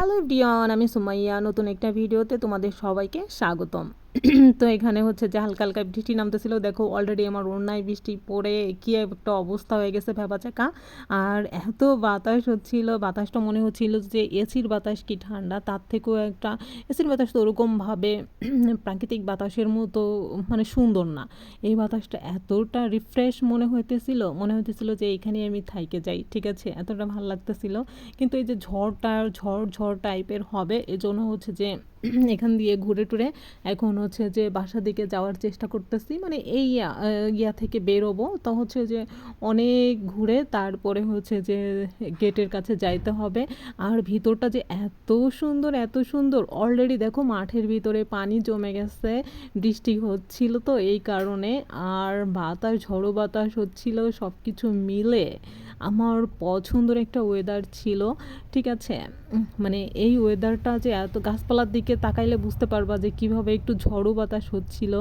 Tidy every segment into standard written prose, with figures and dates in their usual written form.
Hello Dion, আমি সুমাইয়া। নতুন একটা ভিডিওতে তোমাদের সবাইকে স্বাগতম। তো এখানে হচ্ছে যে হালকা হালকা বৃষ্টি নামতেছিল। দেখো অলরেডি আমার ওড়নায় বৃষ্টি পড়ে কি একটা অবস্থা হয়ে গেছে ভেবাচাকা। আর এত বাতাস হচ্ছিল, বাতাসটা মনে হচ্ছিল যে এসির বাতাস কি ঠান্ডা, তার থেকেও একটা এসির বাতাস তো ওরকমভাবে প্রাকৃতিক বাতাসের মতো মানে সুন্দর না। এই বাতাসটা এতটা রিফ্রেশ মনে হইতেছিল যে এইখানে আমি থাইকে যাই, ঠিক আছে, এতটা ভালো লাগতেছিল। কিন্তু এই যে ঝড় টাইপের হবে, এজন্য হচ্ছে যে এখান দিয়ে ঘুরে টুরে এখন হচ্ছে যে বাসার দিকে যাওয়ার চেষ্টা করতেছি। মানে এই ইয়া থেকে বেরোবো, তো হচ্ছে যে অনেক ঘুরে তারপরে হচ্ছে যে গেটের কাছে যাইতে হবে। আর ভিতরটা যে এত সুন্দর, অলরেডি দেখো মাঠের ভিতরে পানি জমে গেছে, বৃষ্টি হচ্ছিল তো এই কারণে। আর ঝড়ো বাতাস হচ্ছিল, সব কিছু মিলে আমার পছন্দের একটা ওয়েদার ছিল, ঠিক আছে। মানে এই ওয়েদারটা যে এত, গাছপালার দিকে তাকাইলে বুঝতে পারবা যে কিভাবে একটু ঝড়ো বাতাস হচ্ছিল।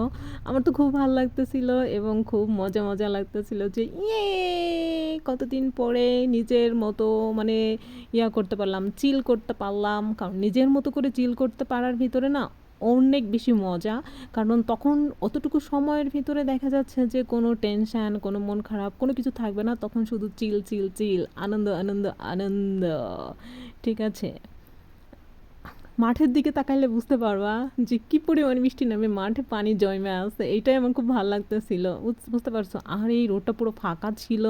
আমার তো খুব ভালো লাগতেছিল এবং খুব মজা লাগতেছিল যে কতদিন পরে নিজের মতো মানে করতে পারলাম, চিল করতে পারলাম। কারণ নিজের মতো করে চিল করতে পারার ভিতরে না অনেক বেশি মজা। কারণ তখন অতটুকু সময়ের ভিতরে দেখা যাচ্ছে যে কোনো টেনশান, কোনো মন খারাপ, কোনো কিছু থাকবে না। তখন শুধু চিল, আনন্দ, ঠিক আছে। মাঠের দিকে তাকাইলে বুঝতে পারবা যে কি পরিমাণ বৃষ্টি নামে, মাঠে পানি জমে আছে। এইটাই আমার খুব ভালো লাগতেছিল, বুঝতে পারছো। আর এই রোডটা পুরো ফাঁকা ছিল,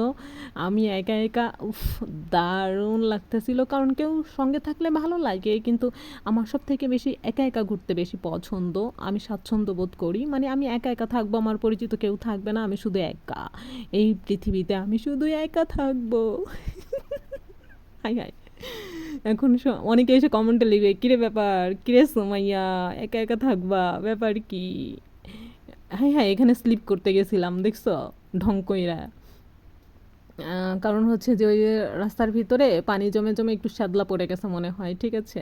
আমি একা দারুণ লাগতেছিল। কারণ কেউ সঙ্গে থাকলে ভালো লাগে, কিন্তু আমার সব থেকে বেশি একা ঘুরতে বেশি পছন্দ। আমি স্বাচ্ছন্দ্য বোধ করি, মানে আমি একা থাকবো, আমার পরিচিত কেউ থাকবে না, আমি শুধু একা এই পৃথিবীতে, আমি শুধু একা থাকবো। High high. এখন অনেকে এসে কমেন্টে লিখবে, কিরে ব্যাপার, কিরে সুমাইয়া, একা থাকবা, ব্যাপার কি? হ্যাঁ, এখানে স্লিপ করতে গেছিলাম, দেখছো, ঢং কইরা। কারণ হচ্ছে যে ওই রাস্তার ভিতরে পানি জমে একটু শ্যাদলা পড়ে গেছে মনে হয়, ঠিক আছে।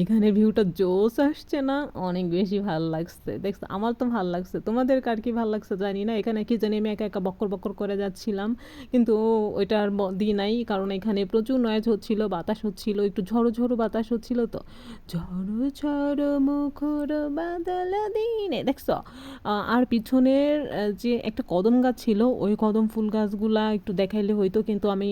এখানে ভিউটা জোস আসছে না, অনেক বেশি ভালো লাগছে, দেখছো। আমার তো ভালো লাগছে, তোমাদের কার কি ভালো লাগছে জানি না। এখানে কি জানি আমি একা বক্কর করে যাচ্ছিলাম, কিন্তু ওইটা আর দিই নাই। কারণ এখানে প্রচুর নয়েজ হচ্ছিল, বাতাস হচ্ছিল, একটু ঝড়ো বাতাস হচ্ছিল। তো ঝড়ো মুখর বাদল দিনে, দেখছো। আর পিছনের যে একটা কদম গাছ ছিল, ওই কদম ফুল গাছগুলা একটু দেখাইলে হয়তো, কিন্তু আমি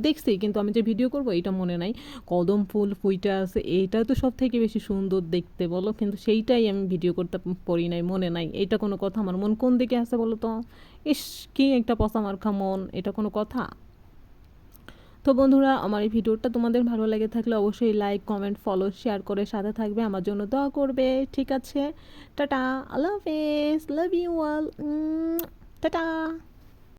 দেখছি, কিন্তু আমি যে ভিডিও করব এটা মনে নাই। কদম ফুল ফুইটা আছে, এইটা তো সব থেকে বেশি সুন্দর দেখতে, বলো, কিন্তু সেইটাই আমি ভিডিও করতে পারি নাই, মনে নাই। এটা কোনো কথা? আমার মন কোন দিকে আছে বলো তো? ইস, কি একটা পচা মার্কা মন, এটা কোনো কথা? তো বন্ধুরা, আমার এই ভিডিওটা তোমাদের ভালো লেগে থাকলে অবশ্যই লাইক, কমেন্ট, ফলো, শেয়ার করে সাথে থাকবে, আমার জন্য দোয়া করবে, ঠিক আছে। টাটা, আল্লাহ হাফেজ, লাভ ইউ অল, টাটা।